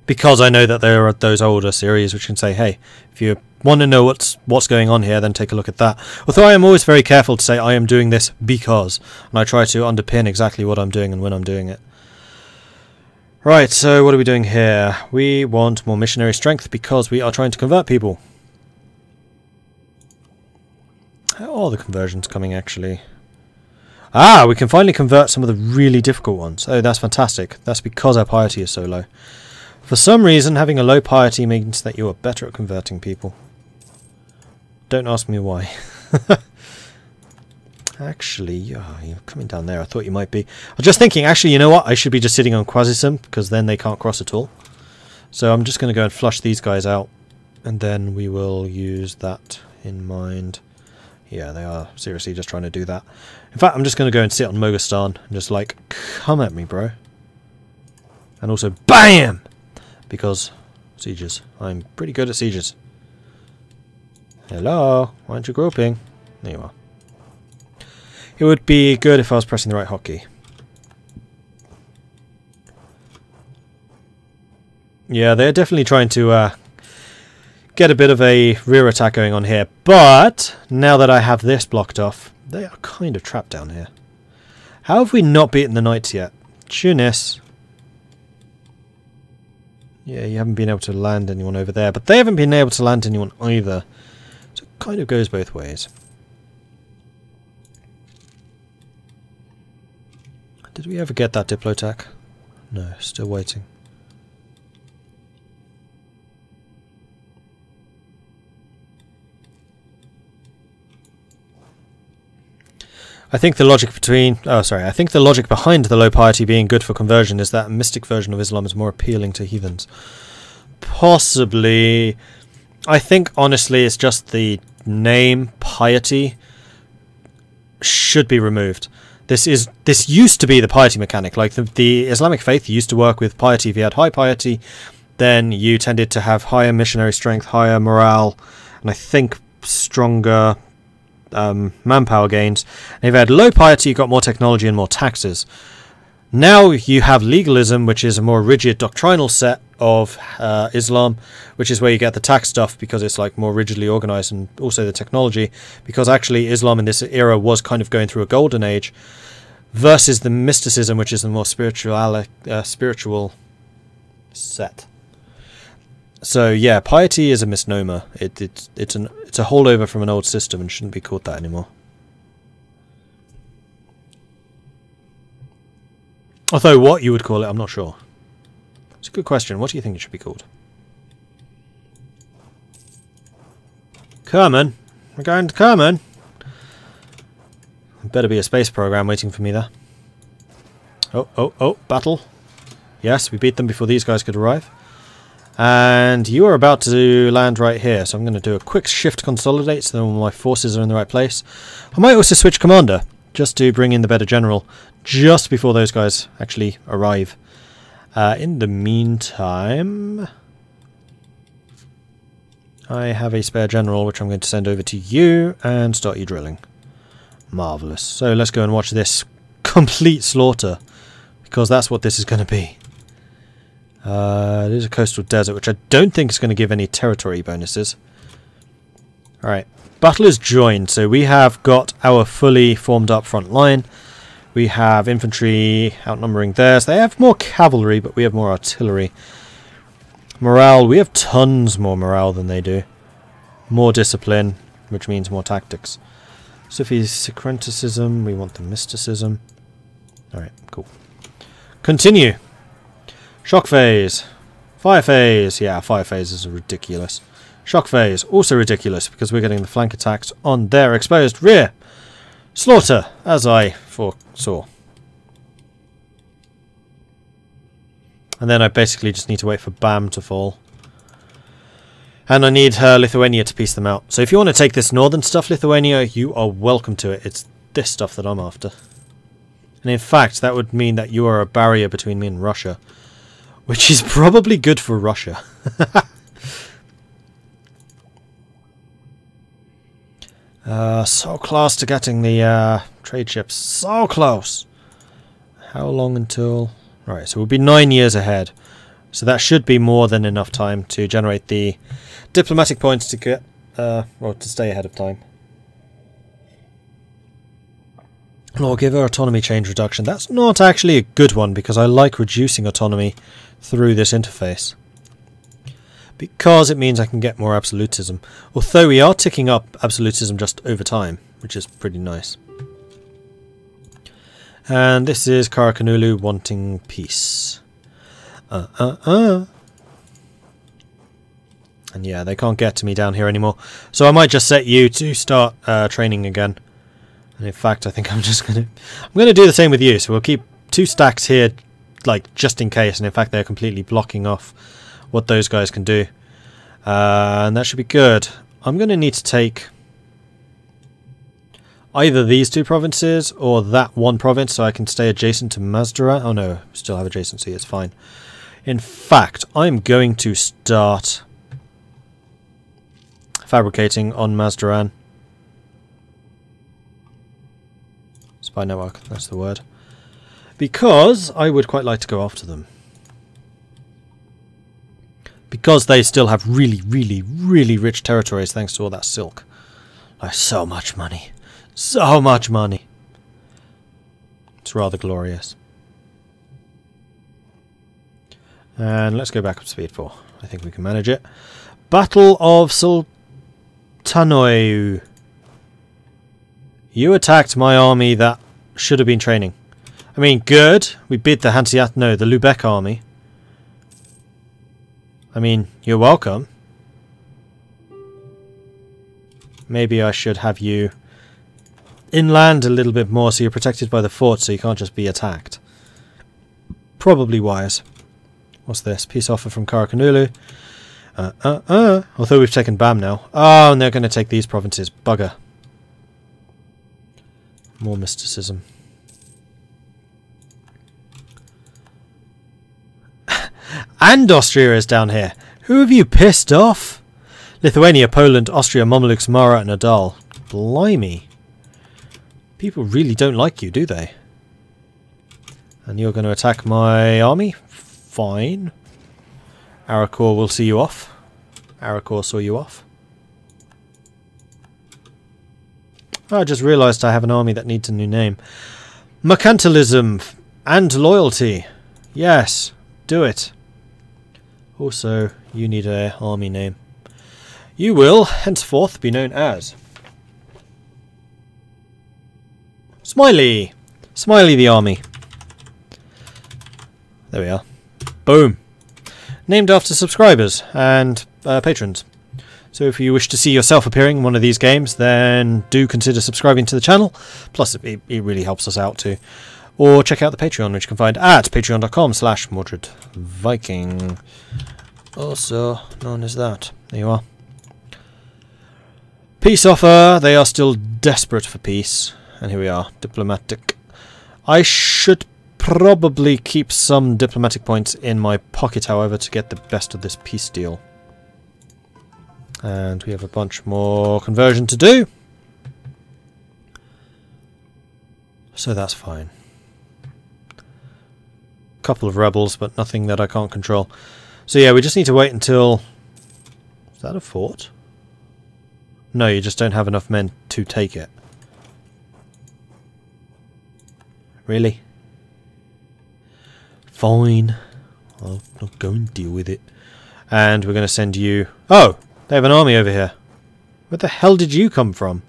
Because I know that there are those older series which can say, hey, if you want to know what's going on here, then take a look at that. Although I am always very careful to say I am doing this because, and I try to underpin exactly what I'm doing and when I'm doing it. Right, so what are we doing here? We want more missionary strength because we are trying to convert people. How are the conversions coming, actually? Ah, we can finally convert some of the really difficult ones. Oh, that's fantastic. That's because our piety is so low. For some reason, having a low piety means that you are better at converting people. Don't ask me why. Actually, you're coming down there. I thought you might be. I was just thinking, actually, you know what? I should be just sitting on Quasisim, because then they can't cross at all. So I'm just going to go and flush these guys out, and then we will use that in mind. Yeah, they are seriously just trying to do that. In fact, I'm just going to go and sit on Moghastan and just like, come at me, bro. And also, BAM! Because sieges. I'm pretty good at sieges. Hello? Why aren't you grouping? There you are. It would be good if I was pressing the right hotkey. Yeah, they're definitely trying to get a bit of a rear attack going on here, but now that I have this blocked off, they are kind of trapped down here. How have we not beaten the knights yet? Tunis. Yeah, you haven't been able to land anyone over there, but they haven't been able to land anyone either. So it kind of goes both ways. Did we ever get that Diplotac? No, still waiting. I think the logic I think the logic behind the low piety being good for conversion is that a mystic version of Islam is more appealing to heathens. Possibly. I think honestly it's just the name piety should be removed. This used to be the piety mechanic. Like the Islamic faith used to work with piety. If you had high piety, then you tended to have higher missionary strength, higher morale, and I think stronger manpower gains. And if you had low piety, you got more technology and more taxes. Now you have legalism, which is a more rigid doctrinal set of Islam, which is where you get the tax stuff because it's like more rigidly organized, and also the technology, because actually Islam in this era was kind of going through a golden age, versus the mysticism, which is the more spiritual set. So yeah, piety is a misnomer. It's a holdover from an old system and shouldn't be called that anymore. Although what you would call it, I'm not sure. It's a good question. What do you think it should be called? Kerman? We're going to Kerman? Better be a space program waiting for me there. Oh, battle. Yes, we beat them before these guys could arrive. And you are about to land right here, so I'm going to do a quick shift consolidate so that all my forces are in the right place. I might also switch commander, just to bring in the better general, just before those guys actually arrive. In the meantime, I have a spare general which I'm going to send over to you and start you drilling. Marvellous. So let's go and watch this complete slaughter, because that's what this is going to be. It is a coastal desert, which I don't think is going to give any territory bonuses. Alright, battle is joined, so we have got our fully formed up front line. We have infantry outnumbering theirs. They have more cavalry, but we have more artillery. Morale, we have tons more morale than they do. More discipline, which means more tactics. Sufi's syncretism, we want the mysticism. Alright, cool. Continue. Shock phase. Fire phase. Yeah, fire phases are ridiculous. Shock phase, also ridiculous, because we're getting the flank attacks on their exposed rear. Slaughter, as I foresaw. And then I basically just need to wait for BAM to fall. And I need Lithuania to piece them out. So if you want to take this northern stuff, Lithuania, you are welcome to it. It's this stuff that I'm after. And in fact, that would mean that you are a barrier between me and Russia. Which is probably good for Russia. So close to getting the trade ships. So close. How long until... Right, so we'll be 9 years ahead. So that should be more than enough time to generate the diplomatic points to get, well, to stay ahead of time. Lawgiver autonomy change reduction. That's not actually a good one because I like reducing autonomy through this interface. Because it means I can get more absolutism. Although we are ticking up absolutism just over time, which is pretty nice. And this is Karakanulu wanting peace. And yeah, they can't get to me down here anymore. So I might just set you to start training again. And in fact, I think I'm gonna do the same with you. So we'll keep 2 stacks here, like just in case. And in fact, they're completely blocking off what those guys can do. And that should be good. I'm gonna need to take either these 2 provinces or that one province so I can stay adjacent to Mazdaran. Oh no, still have adjacency, it's fine. In fact, I'm going to start fabricating on Mazdaran. Spy network, that's the word. Because I would quite like to go after them. Because they still have really, really, really rich territories thanks to all that silk. Like, so much money. So much money. It's rather glorious. And let's go back up to speed 4. I think we can manage it. Battle of Sultanoy. You attacked my army that should have been training. I mean, good. We beat the Hanseat, no, the Lubeck army. I mean, you're welcome. Maybe I should have you inland a little bit more so you're protected by the fort so you can't just be attacked. Probably wise. What's this? Peace offer from Karakanulu. Although we've taken Bam now. Oh, and they're going to take these provinces. Bugger. More mysticism. And Austria is down here. Who have you pissed off? Lithuania, Poland, Austria, Mamluks, Mara and Adal. Blimey. People really don't like you, do they? And you're going to attack my army? Fine. Arakor will see you off. Arakor saw you off. Oh, I just realised I have an army that needs a new name. Mercantilism and loyalty. Yes, do it. Also, you need an army name. You will henceforth be known as Smiley. Smiley the army. There we are. Boom. Named after subscribers and patrons. So if you wish to see yourself appearing in one of these games, then do consider subscribing to the channel. Plus, it really helps us out too. Or check out the Patreon, which you can find at patreon.com/Mordred Viking. Also known as that. There you are. Peace offer. They are still desperate for peace. And here we are. Diplomatic. I should probably keep some diplomatic points in my pocket, however, to get the best of this peace deal. And we have a bunch more conversion to do. So that's fine. Couple of rebels, but nothing that I can't control. So yeah, we just need to wait until... Is that a fort? No, you just don't have enough men to take it. Really? Fine. I'll go and deal with it. And we're going to send you... Oh! They have an army over here. Where the hell did you come from?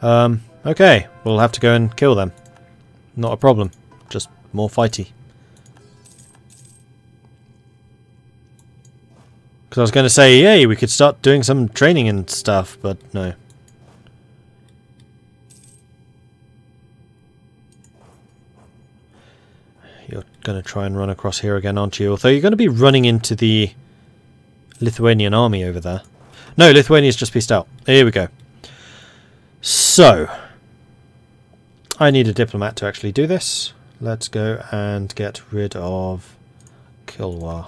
Okay. We'll have to go and kill them. Not a problem. Just more fighty. Because I was going to say, yay, we could start doing some training and stuff, but no. You're going to try and run across here again, aren't you? Although you're going to be running into the Lithuanian army over there. No, Lithuania's just pieced out. Here we go. So, I need a diplomat to actually do this. Let's go and get rid of Kilwa.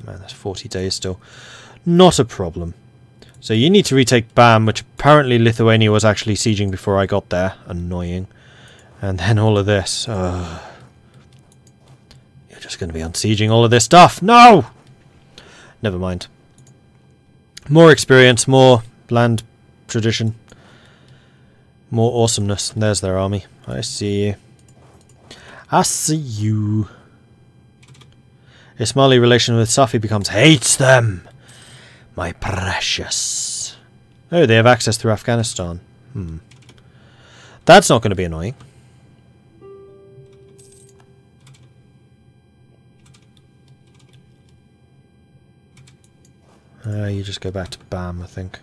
Man, that's 40 days still. Not a problem. So you need to retake Bam, which apparently Lithuania was actually sieging before I got there. Annoying. And then all of this. You're just going to be unsieging all of this stuff. No! Never mind. More experience, more land tradition, more awesomeness. There's their army. I see you. I see you. Ismaili relation with Safi becomes hates them. My precious. Oh, they have access through Afghanistan. That's not going to be annoying. You just go back to BAM, I think.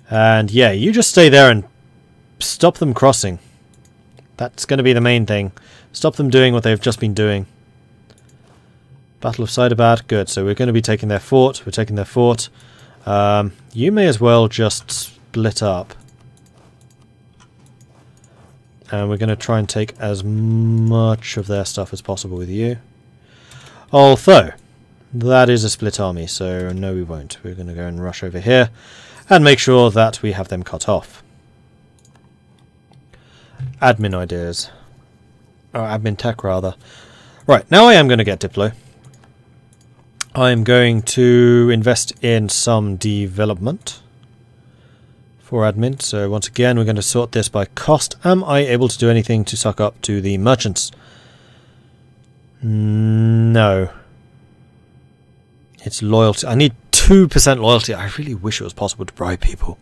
And yeah, you just stay there and stop them crossing. That's going to be the main thing. Stop them doing what they've just been doing. Battle of Saidabad, good. So we're going to be taking their fort. We're taking their fort. You may as well just split up. And we're going to try and take as much of their stuff as possible with you. Although, that is a split army, so no we won't. We're going to go and rush over here and make sure that we have them cut off. Admin ideas. Or admin tech, rather. Right, now I am going to get Diplo. I'm going to invest in some development for admin. So once again, we're going to sort this by cost. Am I able to do anything to suck up to the merchants? No. It's loyalty. I need 2% loyalty. I really wish it was possible to bribe people.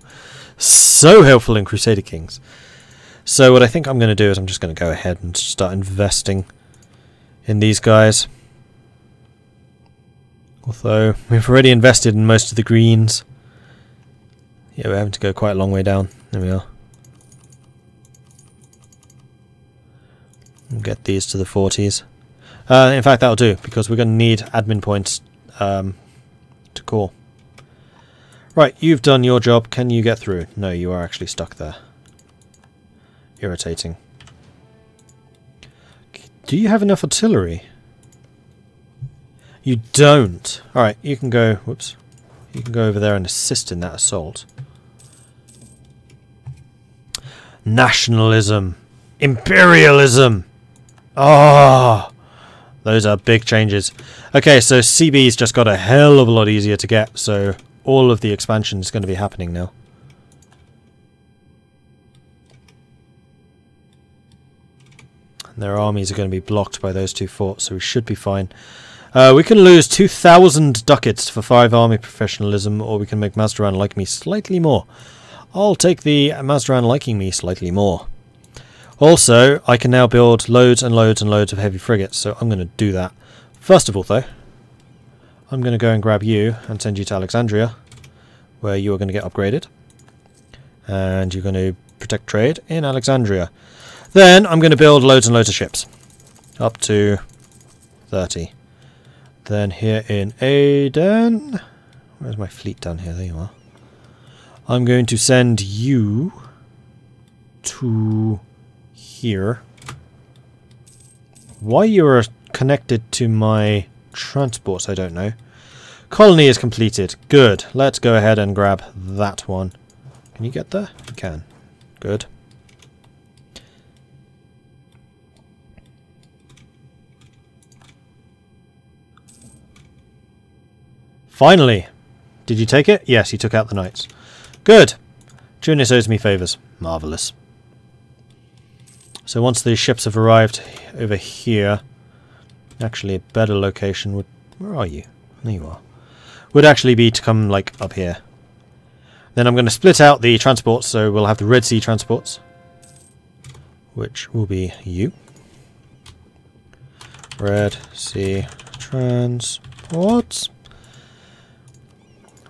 So helpful in Crusader Kings. So what I think I'm going to do is I'm just going to go ahead and start investing in these guys. Although we've already invested in most of the greens. Yeah, we're having to go quite a long way down. There we are. We'll get these to the 40s. In fact, that'll do, because we're going to need admin points to call. Right, you've done your job. Can you get through? No, you are actually stuck there. Irritating. Do you have enough artillery? You don't. Alright, you can go... Whoops. You can go over there and assist in that assault. Nationalism. Imperialism. Ah, oh, those are big changes. Okay, so CB's just got a hell of a lot easier to get, so all of the expansion is going to be happening now. And their armies are going to be blocked by those two forts, so we should be fine. We can lose 2,000 ducats for 5 army professionalism, or we can make Mazdaran like me slightly more. I'll take the Mazdaran liking me slightly more. Also, I can now build loads and loads and loads of heavy frigates, so I'm going to do that. First of all, though, I'm going to go and grab you and send you to Alexandria, where you are going to get upgraded. And you're going to protect trade in Alexandria. Then I'm going to build loads and loads of ships. Up to 30. Then here in Aden... Where's my fleet down here? There you are. I'm going to send you to here. Why you are connected to my transports, I don't know. Colony is completed. Good. Let's go ahead and grab that one. Can you get there? You can. Good. Finally! Did you take it? Yes, you took out the knights. Good! Tunis owes me favours. Marvellous. So once these ships have arrived over here, actually a better location would... Where are you? There you are. Would actually be to come, like, up here. Then I'm going to split out the transports, so we'll have the Red Sea transports. Which will be you. Red Sea transports.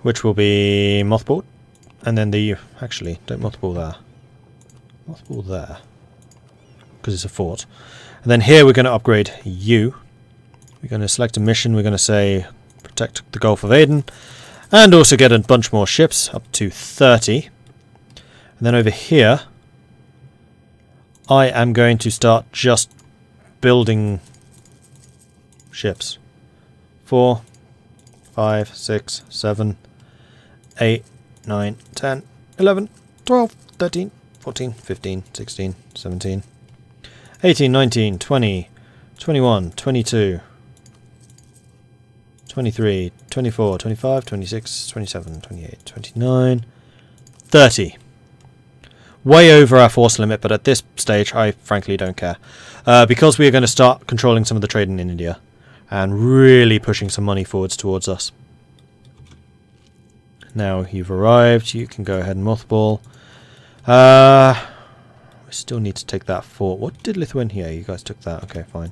Which will be mothballed. And then the... Actually, don't mothball there. Mothball there. Because it's a fort. And then here we're going to upgrade you. We're going to select a mission. We're going to say protect the Gulf of Aden. And also get a bunch more ships. Up to 30. And then over here, I am going to start just building ships. 4, 5, 6, 7... 8, 9, 10, 11, 12, 13, 14, 15, 16, 17, 18, 19, 20, 21, 22, 23, 24, 25, 26, 27, 28, 29, 30. Way over our force limit, but at this stage I frankly don't care. Because we are going to start controlling some of the trade in India and really pushing some money forwards towards us. Now you've arrived, you can go ahead and mothball. We still need to take that fort. What did Lithuania? You guys took that. Okay, fine.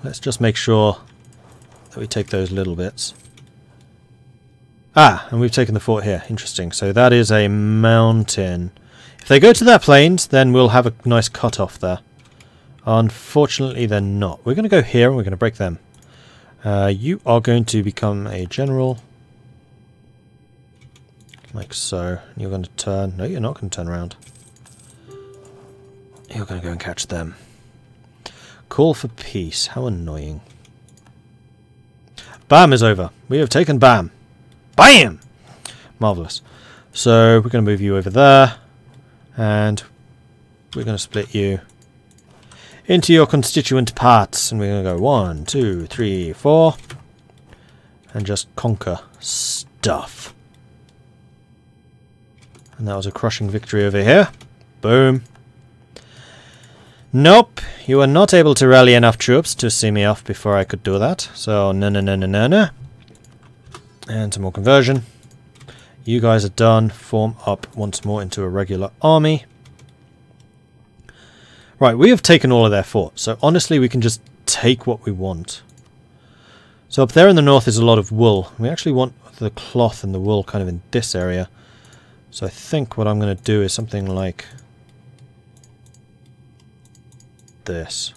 Let's just make sure that we take those little bits. Ah, and we've taken the fort here. Interesting. So that is a mountain. If they go to their plains, then we'll have a nice cut-off there. Unfortunately, they're not. We're going to go here and we're going to break them. You are going to become a general. Like so. You're going to turn. No, you're not going to turn around. You're going to go and catch them. Call for peace. How annoying. Bam is over. We have taken Bam. Bam! Marvellous. So we're going to move you over there. And we're going to split you into your constituent parts. And we're going to go 1, 2, 3, 4. And just conquer stuff. And that was a crushing victory over here. Boom. Nope. You were not able to rally enough troops to see me off before I could do that. So, no. And some more conversion. You guys are done. Form up once more into a regular army. Right, we have taken all of their forts. So honestly, we can just take what we want. So up there in the north is a lot of wool. We actually want the cloth and the wool kind of in this area. So I think what I'm going to do is something like this.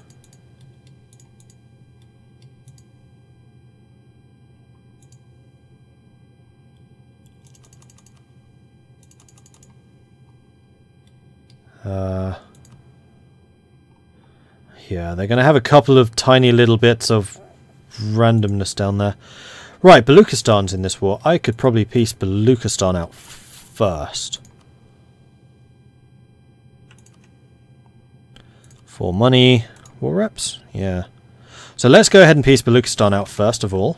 Yeah, they're going to have a couple of tiny little bits of randomness down there. Right, Baluchistan's in this war. I could probably piece Baluchistan out first. For money. War reps? Yeah. So let's go ahead and piece Baluchistan out first of all.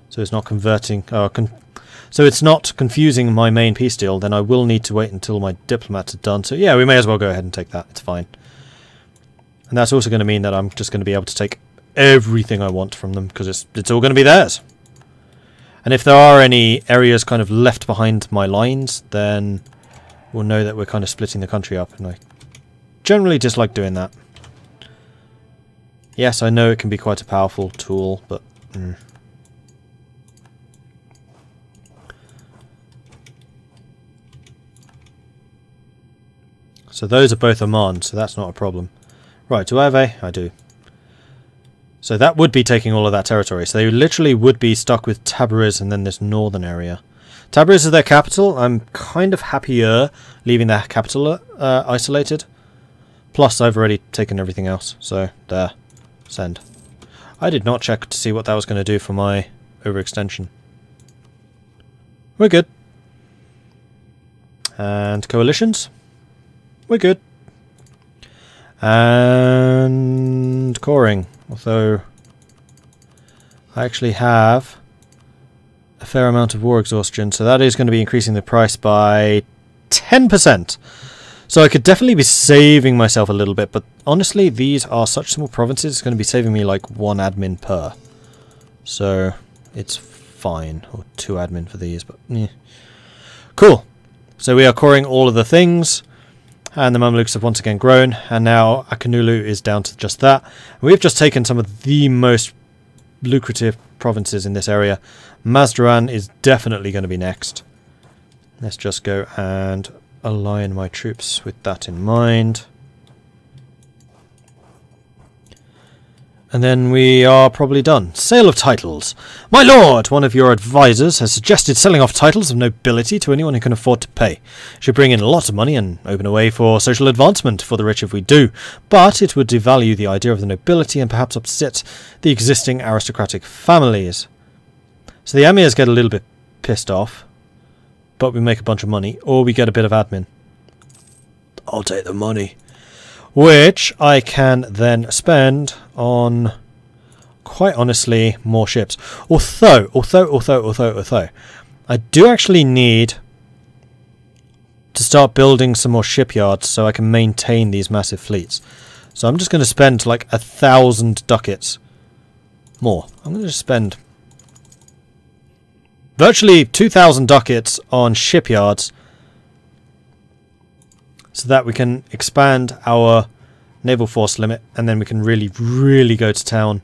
So it's not converting... so it's not confusing my main peace deal. Then I will need to wait until my diplomats are done. So yeah, we may as well go ahead and take that. It's fine. And that's also going to mean that I'm just going to be able to take everything I want from them. Because it's all going to be theirs. And if there are any areas kind of left behind my lines, then we'll know that we're kind of splitting the country up. And I generally dislike doing that. Yes, I know it can be quite a powerful tool, but... So those are both Oman, so that's not a problem. Right, do I have a? I do. So that would be taking all of that territory. So they literally would be stuck with Tabriz and then this northern area. Tabriz is their capital. I'm kind of happier leaving their capital isolated. Plus, I've already taken everything else. So, there. Send. I did not check to see what that was going to do for my overextension. We're good. And coalitions? We're good. And coring. Although I actually have a fair amount of war exhaustion, so that is going to be increasing the price by 10%. So I could definitely be saving myself a little bit, but honestly, these are such small provinces, it's going to be saving me like 1 admin per. So it's fine. Or 2 admin for these, but yeah. Cool. So we are coring all of the things. And the Mamluks have once again grown, and now Akanulu is down to just that. And we've just taken some of the most lucrative provinces in this area. Mazdaran is definitely going to be next. Let's just go and align my troops with that in mind. And then we are probably done. Sale of titles. My lord, one of your advisors has suggested selling off titles of nobility to anyone who can afford to pay. It should bring in a lot of money and open a way for social advancement for the rich if we do. But it would devalue the idea of the nobility and perhaps upset the existing aristocratic families. So the emirs get a little bit pissed off. But we make a bunch of money. Or we get a bit of admin. I'll take the money. which I can then spend on, quite honestly, more ships. Although, I do actually need to start building some more shipyards so I can maintain these massive fleets. So I'm just going to spend like 1,000 ducats more. I'm going to spend virtually 2,000 ducats on shipyards so that we can expand our naval force limit, and then we can really go to town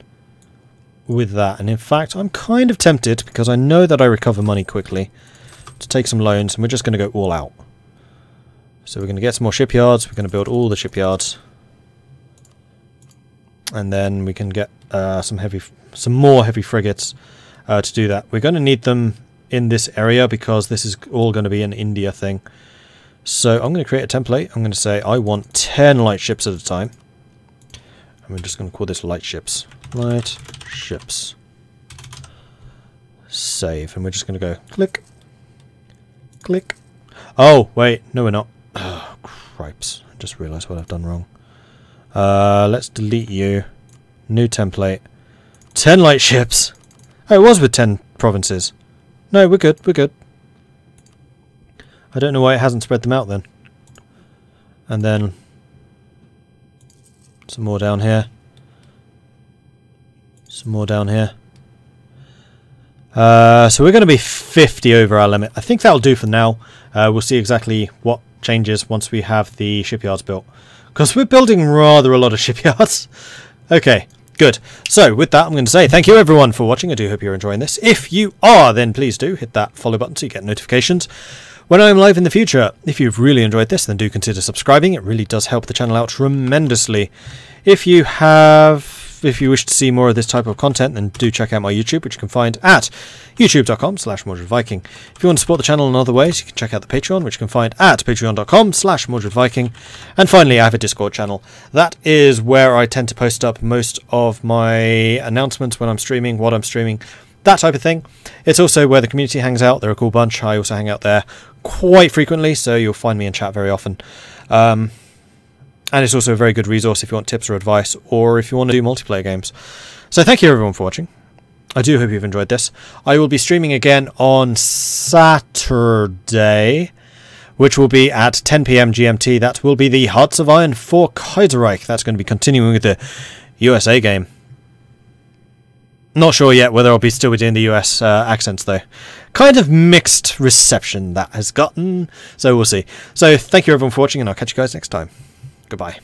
with that. And in fact, I'm kind of tempted, because I know that I recover money quickly, to take some loans, and we're just going to go all out. So we're going to get some more shipyards, we're going to build all the shipyards, and then we can get some more heavy frigates to do that. We're going to need them in this area because this is all going to be an India thing. So I'm going to create a template. I'm going to say I want 10 light ships at a time. And we're just going to call this light ships. Light ships. Save. And we're just going to go click. Click. Oh, wait. No, we're not. Oh, cripes. I just realised what I've done wrong. Let's delete you. New template. 10 light ships. Oh, it was with 10 provinces. No, we're good. We're good. I don't know why it hasn't spread them out then. And then some more down here. Some more down here. So we're going to be 50 over our limit. I think that'll do for now. We'll see exactly what changes once we have the shipyards built. Because we're building rather a lot of shipyards. Okay, good. So with that, I'm going to say thank you everyone for watching. I do hope you're enjoying this. If you are, then please do hit that follow button so you get notifications when I'm live in the future. If you've really enjoyed this, then do consider subscribing. It really does help the channel out tremendously. If you wish to see more of this type of content, then do check out my YouTube, which you can find at youtube.com/MordredViking. If you want to support the channel in other ways, you can check out the Patreon, which you can find at patreon.com/MordredViking. And finally, I have a Discord channel. That is where I tend to post up most of my announcements when I'm streaming, what I'm streaming, that type of thing. It's also where the community hangs out. They're a cool bunch. I also hang out there quite frequently, so you'll find me in chat very often. And it's also a very good resource if you want tips or advice, or if you want to do multiplayer games. So thank you everyone for watching. I do hope you've enjoyed this. I will be streaming again on Saturday, which will be at 10 PM GMT. That will be the Hearts of Iron for Kaiserreich. That's going to be continuing with the USA game. Not sure yet whether I'll be still doing the US accents though. Kind of mixed reception that has gotten, so we'll see. So thank you everyone for watching, and I'll catch you guys next time. Goodbye.